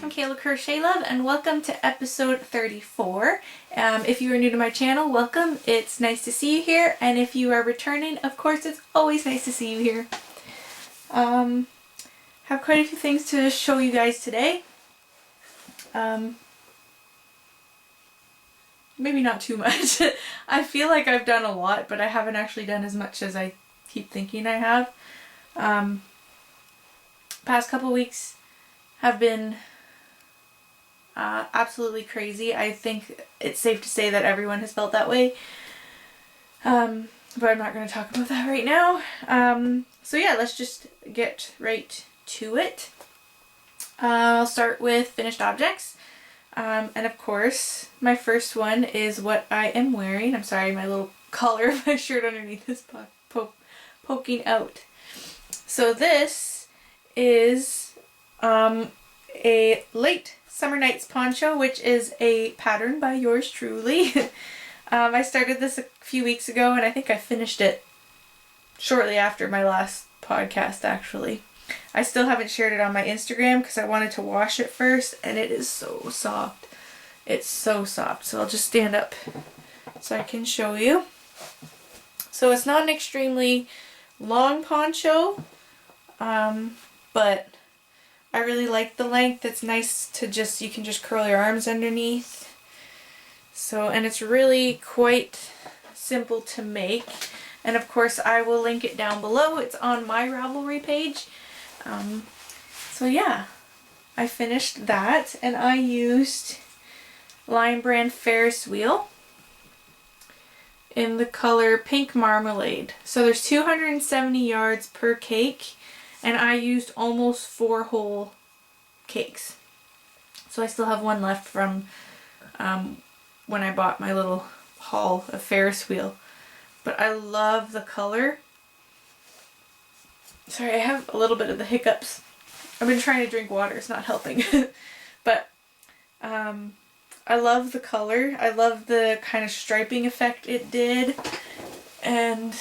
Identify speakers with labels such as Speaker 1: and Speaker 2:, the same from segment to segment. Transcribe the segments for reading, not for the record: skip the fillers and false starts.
Speaker 1: from Kayla Crochet Love, and welcome to episode 34. If you are new to my channel, welcome. It's nice to see you here, and if you are returning, of course, it's always nice to see you here. Have quite a few things to show you guys today. Maybe not too much. I feel like I've done a lot, but I haven't actually done as much as I keep thinking I have. Past couple weeks have been absolutely crazy. I think it's safe to say that everyone has felt that way. But I'm not going to talk about that right now. So yeah, let's just get right to it. I'll start with finished objects. And of course, my first one is what I am wearing. I'm sorry, my little collar of my shirt underneath is poking out. So this is a late summer nights poncho, which is a pattern by yours truly. I started this a few weeks ago, and I think I finished it shortly after my last podcast, actually. I still haven't shared it on my Instagram because I wanted to wash it first, and it is so soft. It's so soft. So I'll just stand up so I can show you. So it's not an extremely long poncho, but I really like the length. It's nice to you can just curl your arms underneath. So, and it's really quite simple to make. And of course I will link it down below. It's on my Ravelry page. So yeah, I finished that, and I used Lion Brand Ferris Wheel in the color Pink Marmalade. So there's 270 yards per cake, and I used almost 4 whole cakes. So I still have one left from when I bought my little haul of Ferris Wheel. But I love the color. Sorry, I have a little bit of the hiccups. I've been trying to drink water, it's not helping. But I love the color. I love the kind of striping effect it did. And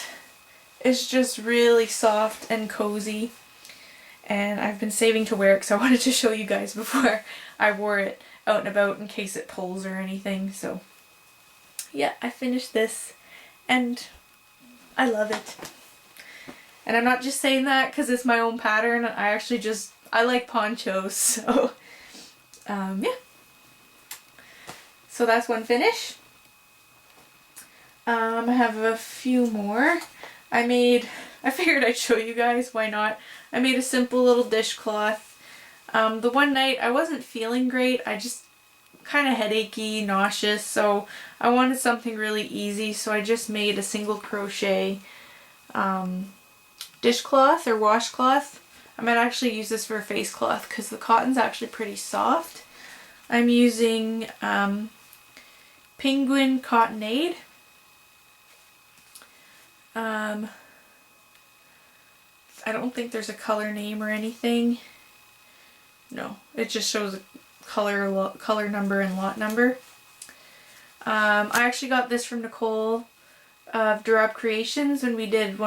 Speaker 1: it's just really soft and cozy. And I've been saving to wear it because I wanted to show you guys before I wore it out and about in case it pulls or anything. So yeah, I finished this and I love it. And I'm not just saying that because it's my own pattern. I like ponchos, so yeah. So that's one finish. I have a few more. I figured I'd show you guys, why not? I made a simple little dishcloth. The one night I wasn't feeling great. I just kind of headachy, nauseous, so I wanted something really easy, so I just made a single crochet dishcloth or washcloth. I might actually use this for a face cloth because the cotton's actually pretty soft. I'm using Penguin Cottonade. I don't think there's a color name or anything. No, it just shows a color number and lot number. I actually got this from Nicole of Durab Creations when we did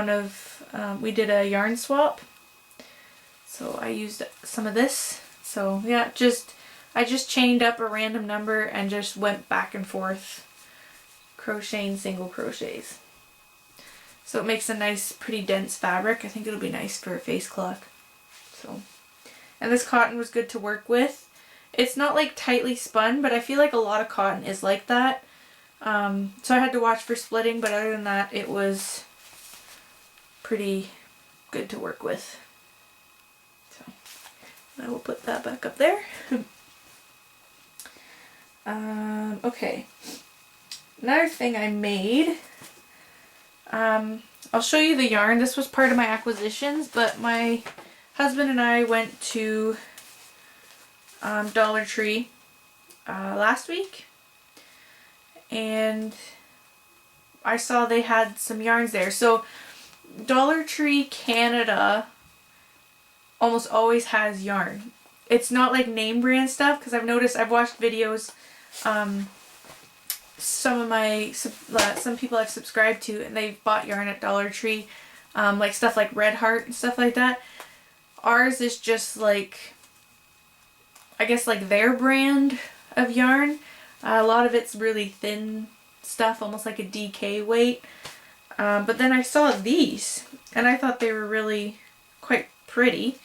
Speaker 1: we did a yarn swap. So I used some of this. So yeah, I just chained up a random number and just went back and forth crocheting single crochets. So it makes a nice, pretty dense fabric. I think it'll be nice for a face cloth. So, and this cotton was good to work with. It's not like tightly spun, but I feel like a lot of cotton is like that. So I had to watch for splitting, but other than that, it was pretty good to work with. So I will put that back up there. Okay. Another thing I made, I'll show you the yarn. This was part of my acquisitions, but my husband and I went to Dollar Tree last week, and I saw they had some yarns there. So Dollar Tree Canada almost always has yarn. It's not like name brand stuff, because I've watched videos, some people I've subscribed to, and they've bought yarn at Dollar Tree, like stuff like Red Heart and stuff like that. Ours is just like I guess like their brand of yarn. A lot of it's really thin stuff, almost like a DK weight. But then I saw these and I thought they were really quite pretty.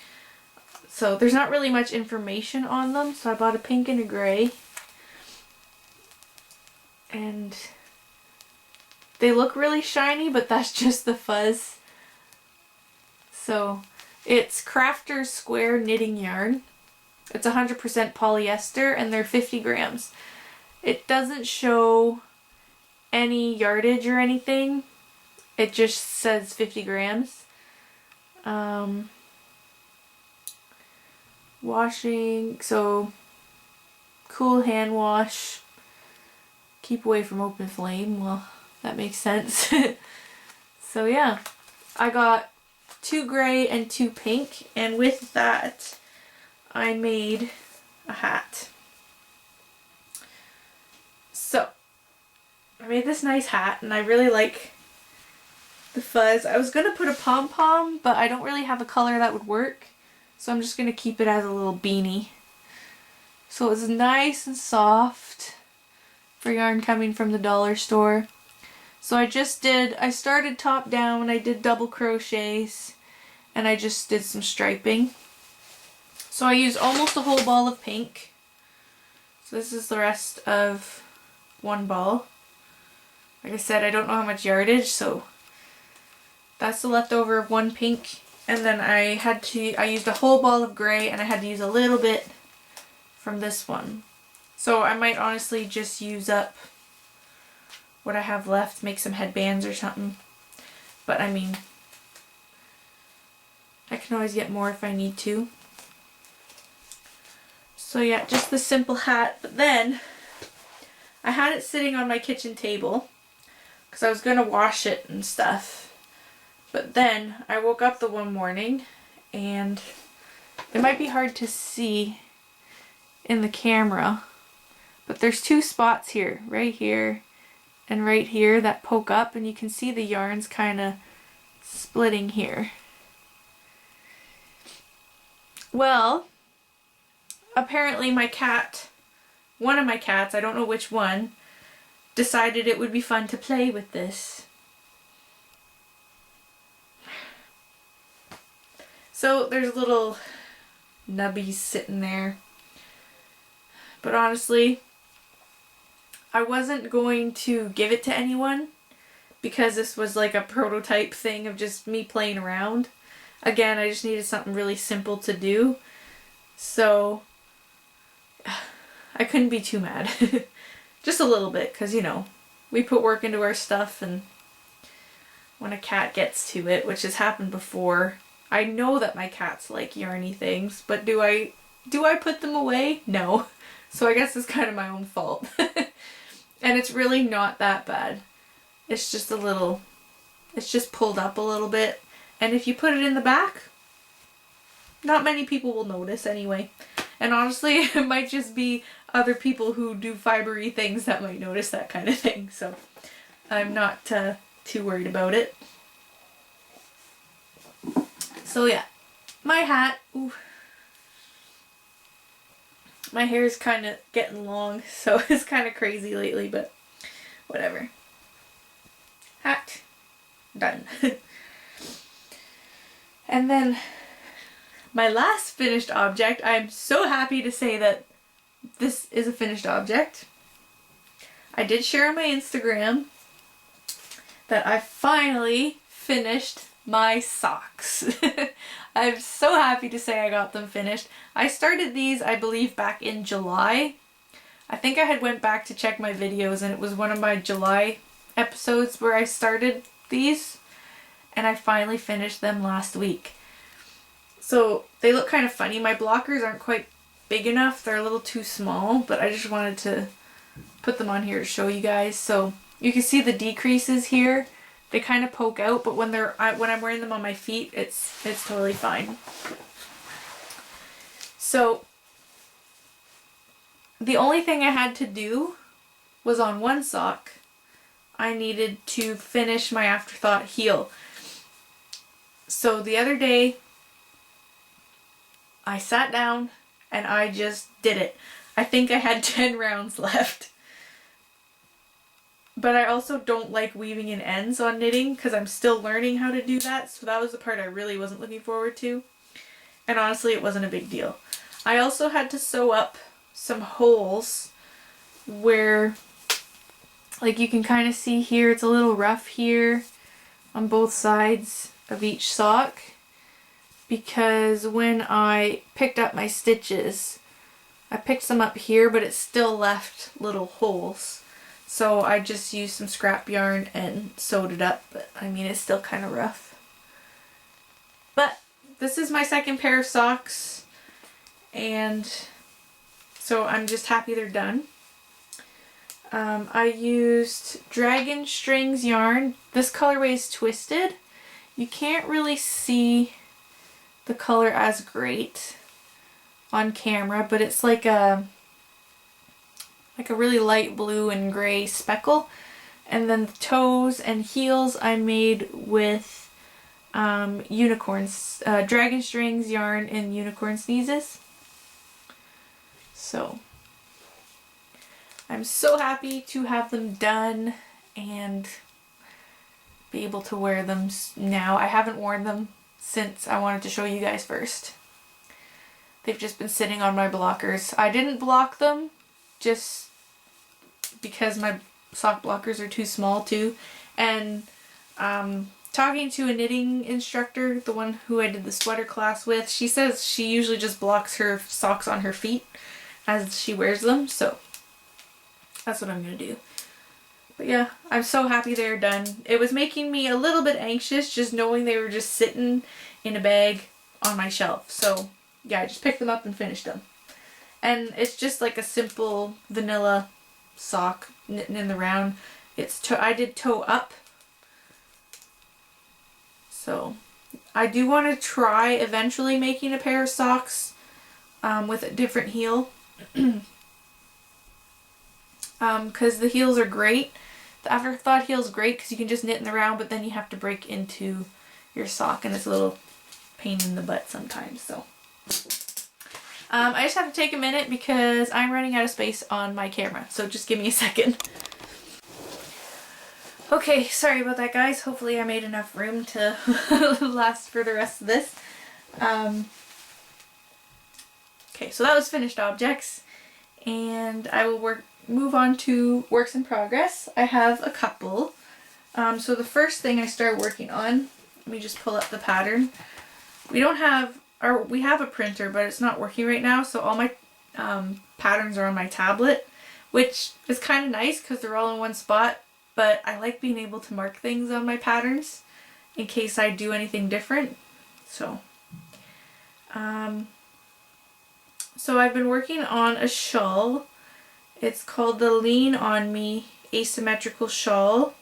Speaker 1: So there's not really much information on them, so I bought a pink and a gray. And they look really shiny, but that's just the fuzz. So it's Crafter's Square knitting yarn. It's 100% polyester and they're 50 grams. It doesn't show any yardage or anything. It just says 50 grams. Washing, so cool hand wash. Keep away from open flame. Well, that makes sense. So yeah, I got 2 gray and 2 pink, and with that I made a hat. So I made this nice hat and I really like the fuzz. I was gonna put a pom-pom, but I don't really have a color that would work, so I'm just gonna keep it as a little beanie. So it's nice and soft for yarn coming from the dollar store. So I started top down, I did double crochets, and I just did some striping. So I used almost a whole ball of pink. So this is the rest of one ball. Like I said, I don't know how much yardage, so that's the leftover of one pink. And then I used a whole ball of gray, and I had to use a little bit from this one. So I might honestly just use up what I have left, make some headbands or something. But I mean, I can always get more if I need to. So yeah, just the simple hat. But then I had it sitting on my kitchen table because I was going to wash it and stuff. But then I woke up the one morning, and it might be hard to see in the camera, but there's 2 spots here, right here and right here, that poke up, and you can see the yarns kind of splitting here. Well, apparently my cat, one of my cats, I don't know which one, decided it would be fun to play with this. So there's little nubbies sitting there. But honestly, I wasn't going to give it to anyone because this was like a prototype thing of just me playing around. Again, I just needed something really simple to do. So I couldn't be too mad. Just a little bit, because you know, we put work into our stuff, and when a cat gets to it, which has happened before, I know that my cats like yarny things, but do I put them away? No. So I guess it's kind of my own fault. And it's really not that bad. It's just it's just pulled up a little bit. And if you put it in the back, not many people will notice anyway. And honestly, it might just be other people who do fibery things that might notice that kind of thing. So I'm not too worried about it. So yeah, my hat, ooh, my hair is kind of getting long, so it's kind of crazy lately, but whatever. Hat, done. And then my last finished object, I'm so happy to say that this is a finished object. I did share on my Instagram that I finally finished my socks. I'm so happy to say I got them finished. I started these, I believe, back in July. I think I had went back to check my videos, and it was one of my July episodes where I started these, and I finally finished them last week. So they look kind of funny. My blockers aren't quite big enough. They're a little too small, but I just wanted to put them on here to show you guys. So you can see the decreases here. They kind of poke out, but when I'm wearing them on my feet, it's totally fine. So the only thing I had to do was on one sock, I needed to finish my afterthought heel. So the other day, I sat down and I just did it. I think I had 10 rounds left. But I also don't like weaving in ends on knitting because I'm still learning how to do that, so that was the part I really wasn't looking forward to. And honestly, it wasn't a big deal. I also had to sew up some holes where, like you can kind of see here, it's a little rough here on both sides of each sock, because when I picked up my stitches, I picked some up here, but it still left little holes. So I just used some scrap yarn and sewed it up, but I mean, it's still kind of rough. But this is my second pair of socks, and so I'm just happy they're done. I used Dragon Strings yarn. This colorway is twisted. You can't really see the color as great on camera, but it's like a really light blue and gray speckle. And then the toes and heels I made with unicorns, Dragon Strings yarn and Unicorn Sneezes. So I'm so happy to have them done and be able to wear them now. I haven't worn them since I wanted to show you guys first. They've just been sitting on my blockers. I didn't block them just because my sock blockers are too small too. And talking to a knitting instructor, the one who I did the sweater class with, she says she usually just blocks her socks on her feet as she wears them, so that's what I'm gonna do. But yeah, I'm so happy they're done. It was making me a little bit anxious just knowing they were just sitting in a bag on my shelf. So yeah, I just picked them up and finished them. And it's just like a simple vanilla sock knitting in the round. I did toe up. So I do want to try eventually making a pair of socks with a different heel. Because the heels are great. The afterthought heel is great because you can just knit in the round, but then you have to break into your sock and it's a little pain in the butt sometimes. So I just have to take a minute because I'm running out of space on my camera, so just give me a second. Okay, sorry about that, guys. Hopefully I made enough room to last for the rest of this. Okay, so that was finished objects, and I will move on to works in progress. I have a couple. So the first thing I started working on, let me just pull up the pattern. We have a printer, but it's not working right now, so all my patterns are on my tablet, which is kind of nice because they're all in one spot, but I like being able to mark things on my patterns in case I do anything different. So I've been working on a shawl. It's called the Lean On Me Asymmetrical Shawl,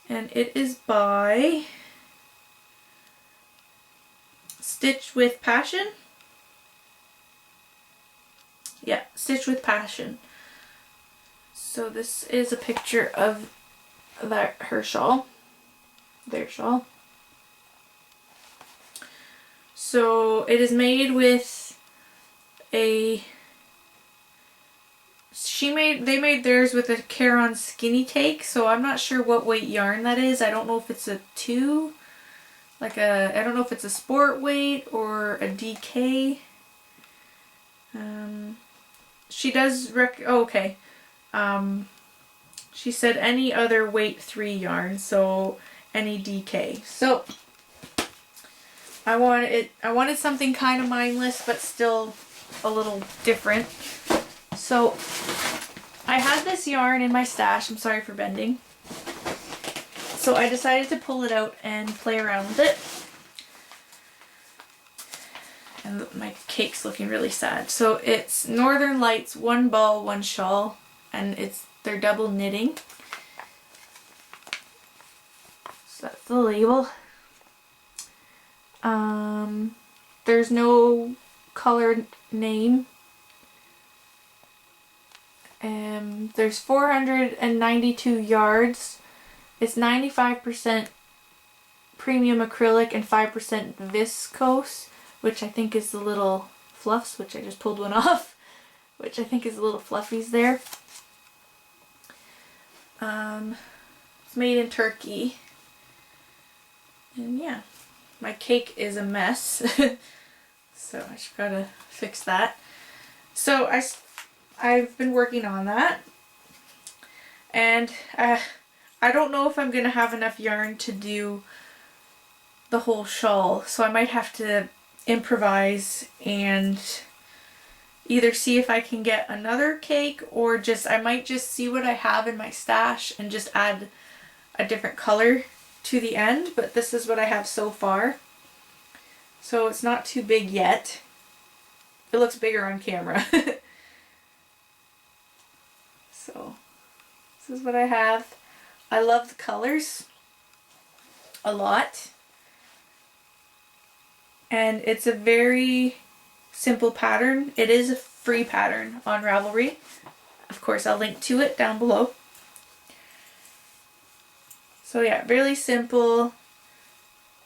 Speaker 1: and it is by Stitch with Passion. Yeah, Stitch with Passion. So this is a picture of her shawl, their shawl. So it is made with they made theirs with a Caron Skinny Cake, so I'm not sure what weight yarn that is. I don't know if it's a 2, I don't know if it's a sport weight or a DK. She does okay. She said any other weight 3 yarn, so any DK. So I wanted something kind of mindless but still a little different. So I had this yarn in my stash. I'm sorry for bending. So I decided to pull it out and play around with it. And my cake's looking really sad. So it's Northern Lights, 1 ball, 1 shawl, and they're double knitting. So that's the label. There's no colored name. There's 492 yards. It's 95% premium acrylic and 5% viscose, which I think is the little fluffs, which I just pulled one off, which I think is a little fluffies there. It's made in Turkey. And yeah, my cake is a mess. So I just gotta fix that. So I've been working on that. And I don't know if I'm gonna have enough yarn to do the whole shawl. So I might have to improvise and either see if I can get another cake, or I might just see what I have in my stash and just add a different color to the end. But this is what I have so far. So it's not too big yet. It looks bigger on camera. So this is what I have. I love the colors a lot. And it's a very simple pattern. It is a free pattern on Ravelry. Of course, I'll link to it down below. So yeah, really simple.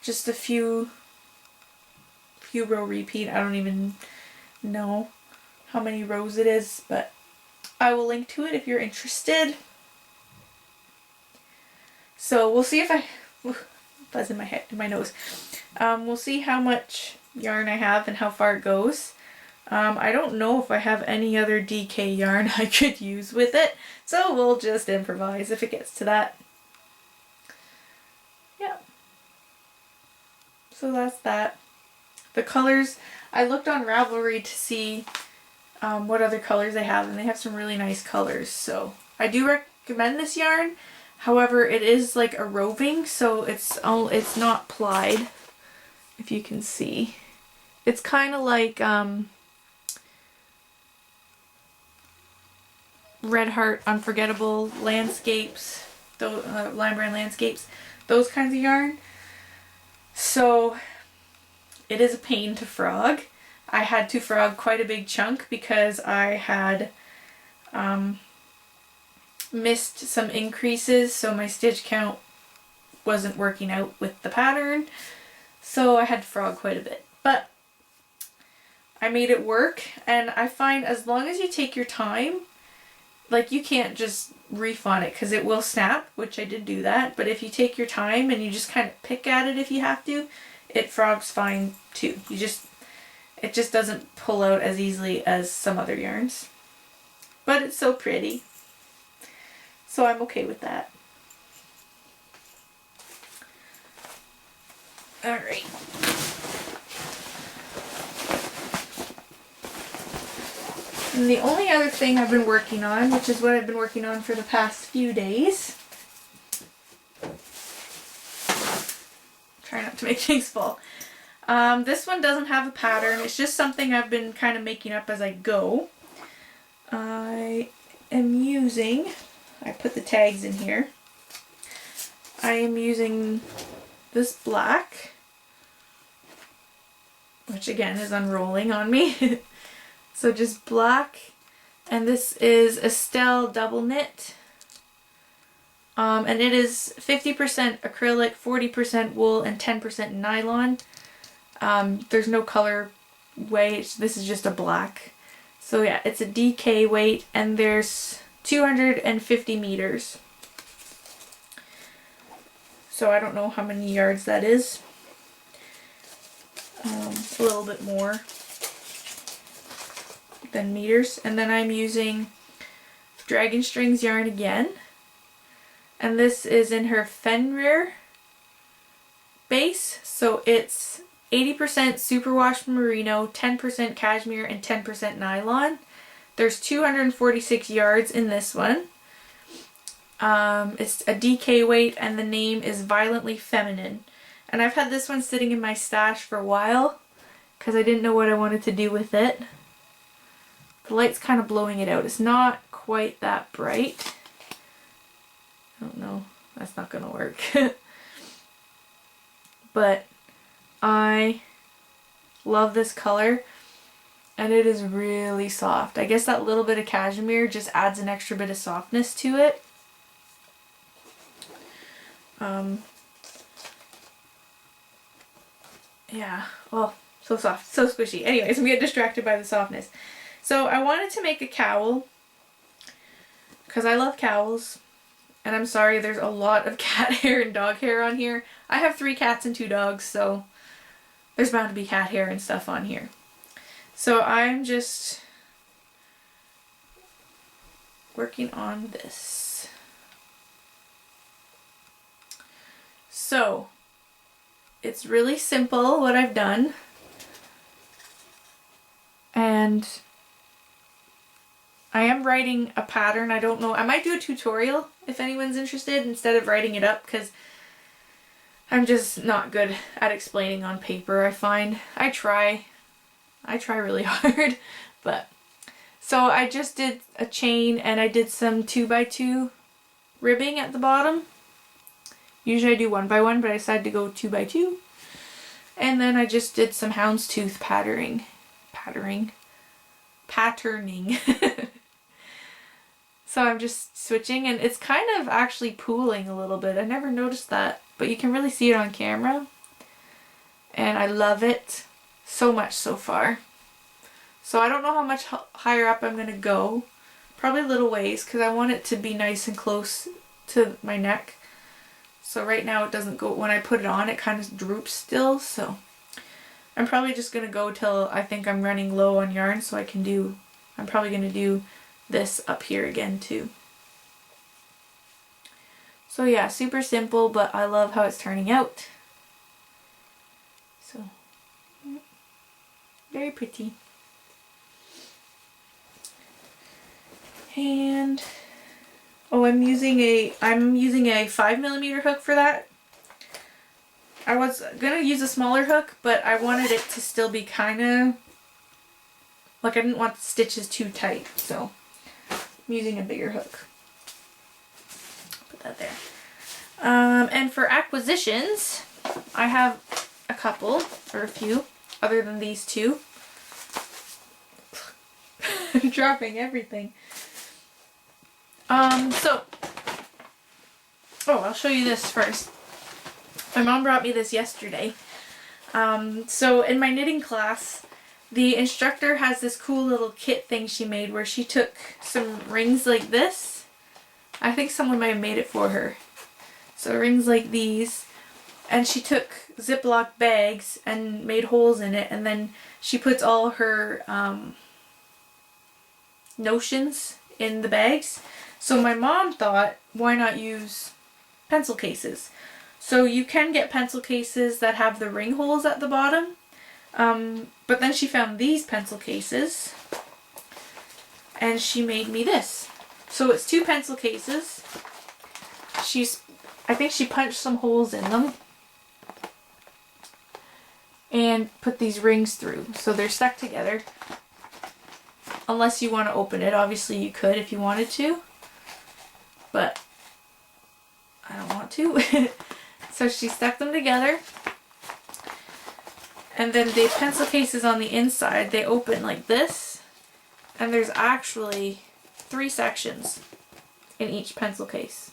Speaker 1: Just a few row repeat. I don't even know how many rows it is, but I will link to it if you're interested. So we'll see if buzz in my head, in my nose. We'll see how much yarn I have and how far it goes. I don't know if I have any other DK yarn I could use with it, so we'll just improvise if it gets to that. Yeah. So that's that. The colors, I looked on Ravelry to see what other colors they have, and they have some really nice colors. So I do recommend this yarn. However, it is like a roving, so it's not plied, if you can see. It's kind of like Red Heart Unforgettable Landscapes, Lime Brand Landscapes, those kinds of yarn. So it is a pain to frog. I had to frog quite a big chunk because I had missed some increases, so my stitch count wasn't working out with the pattern, so I had to frog quite a bit. But I made it work, and I find as long as you take your time, like you can't just reef on it because it will snap, which I did do that, but if you take your time and you just kind of pick at it if you have to, it frogs fine too. It just doesn't pull out as easily as some other yarns. But it's so pretty. So I'm okay with that. Alright. And the only other thing I've been working on, which is what I've been working on for the past few days. Try not to make things fall. This one doesn't have a pattern. It's just something I've been kind of making up as I go. I am using, I put the tags in here. I am using this black, which again is unrolling on me. So just black, and this is Estelle double knit. And it is 50% acrylic, 40% wool, and 10% nylon. There's no color weight. This is just a black. So yeah, it's a DK weight, and there's 250 meters. So I don't know how many yards that is. A little bit more than meters. And then I'm using Dragon Strings yarn again. And this is in her Fenrir base. So it's 80% superwash merino, 10% cashmere, and 10% nylon. There's 246 yards in this one. It's a DK weight, and the name is Violently Feminine. And I've had this one sitting in my stash for a while because I didn't know what I wanted to do with it. The light's kind of blowing it out. It's not quite that bright. I don't know. That's not gonna work. But I love this color, and it is really soft. I guess that little bit of cashmere just adds an extra bit of softness to it. Yeah, well, So soft, so squishy. Anyways, I'm getting distracted by the softness. So I wanted to make a cowl because I love cowls. And I'm sorry, there's a lot of cat hair and dog hair on here. I have 3 cats and 2 dogs, so there's bound to be cat hair and stuff on here. So I'm just working on this. So it's really simple what I've done. And I am writing a pattern. I don't know. I might do a tutorial if anyone's interested instead of writing it up, because I'm just not good at explaining on paper, I find. I try really hard, but so I just did a chain and I did some 2x2 ribbing at the bottom. Usually I do 1x1, but I decided to go 2x2. And then I just did some houndstooth patterning. So I'm just switching, and it's kind of actually pooling a little bit. I never noticed that, but you can really see it on camera. And I love it so much so far. So I don't know how much higher up I'm going to go. Probably a little ways, because I want it to be nice and close to my neck. So right now it doesn't go, when I put it on it kind of droops still, so I'm probably just going to go till I think I'm running low on yarn, so I'm probably going to do this up here again too. So yeah, super simple, but I love how it's turning out. So, very pretty. And oh, I'm using a 5mm hook for that. I was gonna use a smaller hook, but I wanted it to still be kind of like, I didn't want the stitches too tight, so I'm using a bigger hook. Put that there. And for acquisitions, I have a couple, or a few, other than these 2. I'm dropping everything. I'll show you this first. My mom brought me this yesterday. So in my knitting class, the instructor has this cool little kit thing she made where she took some rings like this. I think someone might have made it for her. So rings like these. And she took Ziploc bags and made holes in it, and then she puts all her notions in the bags. So my mom thought, why not use pencil cases? So you can get pencil cases that have the ring holes at the bottom. But then she found these pencil cases and she made me this. So it's 2 pencil cases. I think she punched some holes in them and put these rings through. So they're stuck together. Unless you want to open it. Obviously you could if you wanted to. But I don't want to. So she stuck them together. And then the pencil cases on the inside, they open like this. And there's actually 3 sections in each pencil case.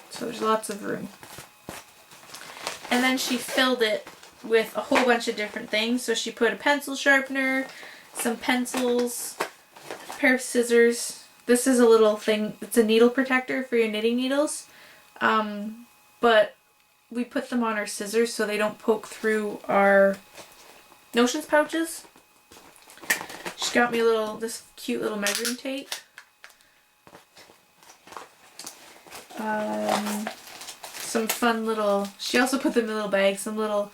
Speaker 1: So there's lots of room. And then she filled it with a whole bunch of different things. So she put a pencil sharpener, some pencils, a pair of scissors. This is a little thing, it's a needle protector for your knitting needles. But we put them on our scissors so they don't poke through our notions pouches. She got me this cute little measuring tape. Some fun little, she also put them in little bags, some little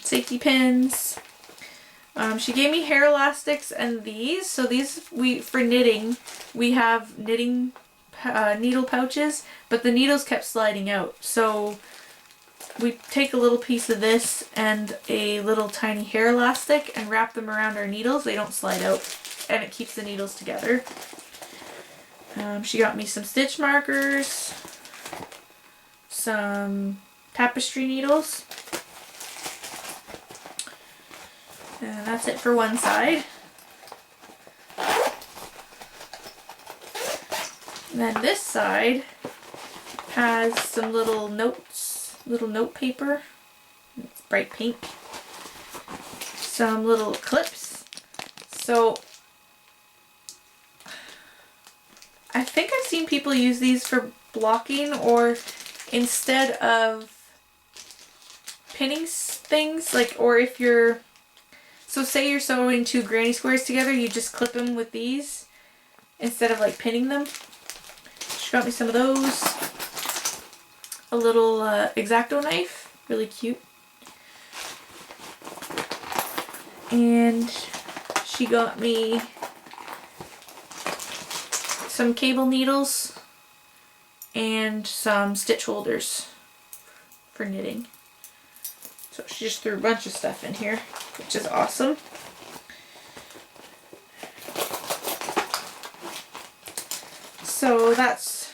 Speaker 1: safety pins. She gave me hair elastics and these. So these, for knitting, we have knitting needle pouches, but the needles kept sliding out. So we take a little piece of this and a little tiny hair elastic and wrap them around our needles. They don't slide out and it keeps the needles together. She got me some stitch markers, some tapestry needles, and that's it for one side. And then this side has some little notes, little note paper. It's bright pink. Some little clips. So I think I've seen people use these for blocking, or instead of pinning things, like, or if you're, so say you're sewing 2 granny squares together, you just clip them with these instead of like pinning them. She got me some of those. A little X-Acto knife, really cute. And she got me some cable needles and some stitch holders for knitting. So she just threw a bunch of stuff in here, which is awesome. So that's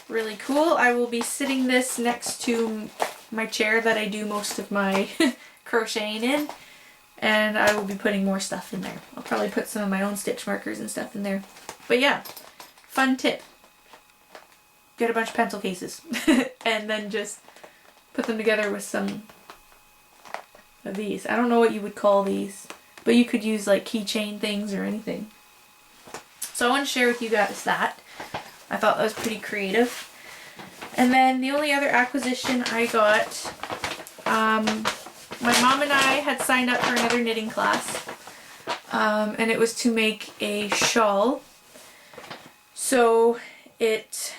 Speaker 1: really cool. I will be sitting this next to my chair that I do most of my crocheting in, and I will be putting more stuff in there. I'll probably put some of my own stitch markers and stuff in there. But yeah, fun tip. Get a bunch of pencil cases and then just put them together with some of these. I don't know what you would call these, but you could use like keychain things or anything. So I want to share with you guys that. I thought that was pretty creative. And then the only other acquisition I got, my mom and I had signed up for another knitting class, and it was to make a shawl. So it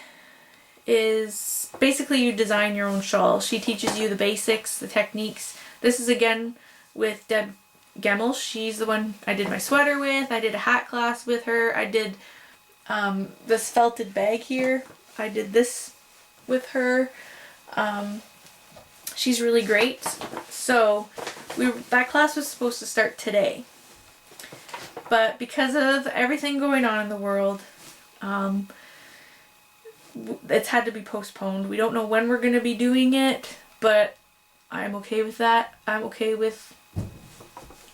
Speaker 1: is basically you design your own shawl. She teaches you the basics, the techniques. This is again with Deb Gemmel. She's the one I did my sweater with. I did a hat class with her. I did this felted bag here. I did this with her. She's really great. So that class was supposed to start today, but because of everything going on in the world, it's had to be postponed. We don't know when we're going to be doing it, but I'm okay with that. I'm okay with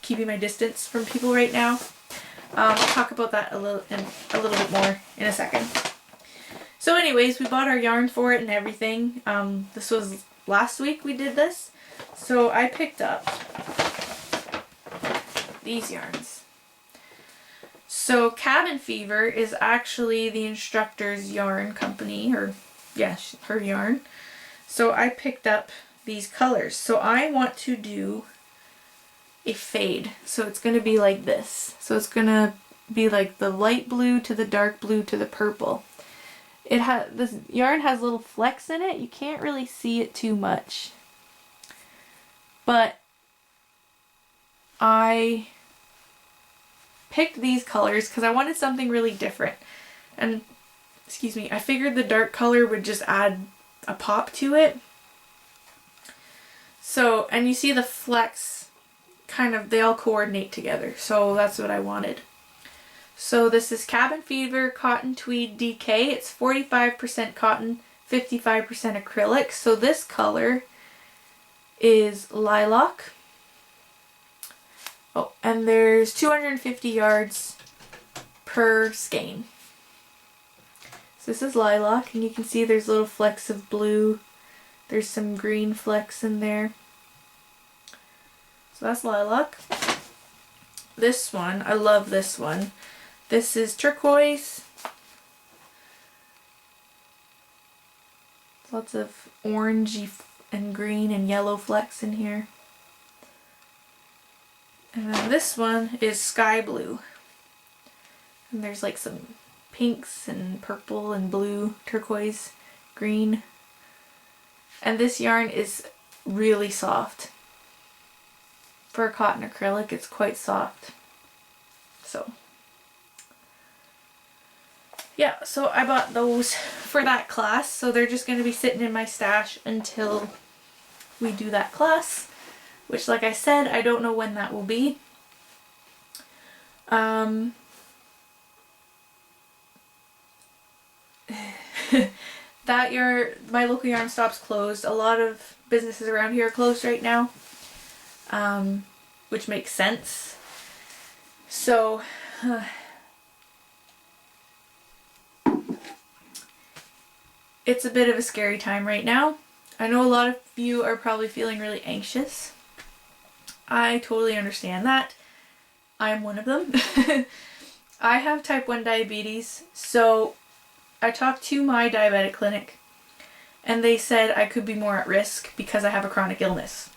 Speaker 1: keeping my distance from people right now. I'll talk about that a little bit more in a second. So anyways, we bought our yarn for it and everything. This was last week we did this. So I picked up these yarns. So Cabin Fever is actually the instructor's yarn company, or yeah, her yarn. So I picked up these colors. So I want to do a fade. So it's going to be like this. So it's going to be like the light blue to the dark blue to the purple. This yarn has little flecks in it. You can't really see it too much. But I picked these colors because I wanted something really different. And, excuse me, I figured the dark color would just add a pop to it. So, and you see the flecks kind of, they all coordinate together. So that's what I wanted. So this is Cabin Fever Cotton Tweed DK. It's 45% cotton, 55% acrylic. So this color is lilac. Oh, and there's 250 yards per skein. So this is lilac, and you can see there's little flecks of blue. There's some green flecks in there. So that's lilac. This one, I love this one. This is turquoise. Lots of orangey and green and yellow flecks in here. And then this one is sky blue. And there's like some pinks and purple and blue, turquoise, green. And this yarn is really soft. For a cotton acrylic, it's quite soft. So yeah, so I bought those for that class. So they're just going to be sitting in my stash until we do that class. Which, like I said, I don't know when that will be. My local yarn stop's closed. A lot of businesses around here are closed right now, which makes sense. So, it's a bit of a scary time right now. I know a lot of you are probably feeling really anxious. I totally understand that. I'm one of them. I have type 1 diabetes, so I talked to my diabetic clinic and they said I could be more at risk because I have a chronic illness.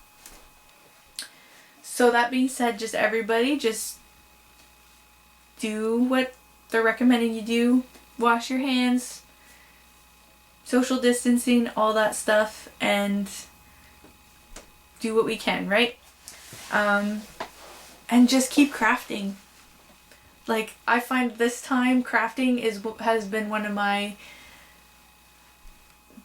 Speaker 1: So that being said, just everybody, just do what they're recommending you do. Wash your hands, social distancing, all that stuff, and do what we can, right? And just keep crafting. Like, I find this time crafting has been one of my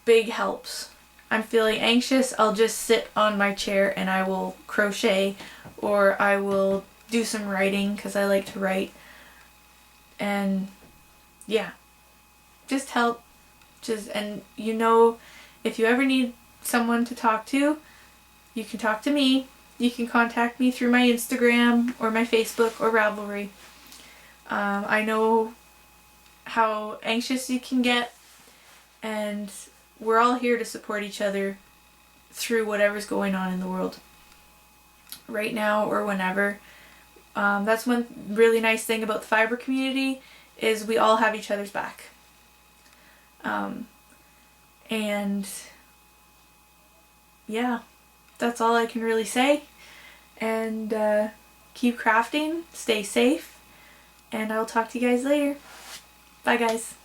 Speaker 1: big helps. I'm feeling anxious, I'll just sit on my chair and I will crochet, or I will do some writing because I like to write. And yeah, just help. And you know, if you ever need someone to talk to, you can talk to me. You can contact me through my Instagram or my Facebook or Ravelry. I know how anxious you can get, and we're all here to support each other through whatever's going on in the world right now or whenever. That's one really nice thing about the fiber community, is we all have each other's back. And yeah, that's all I can really say. And keep crafting, stay safe, and I'll talk to you guys later. Bye guys.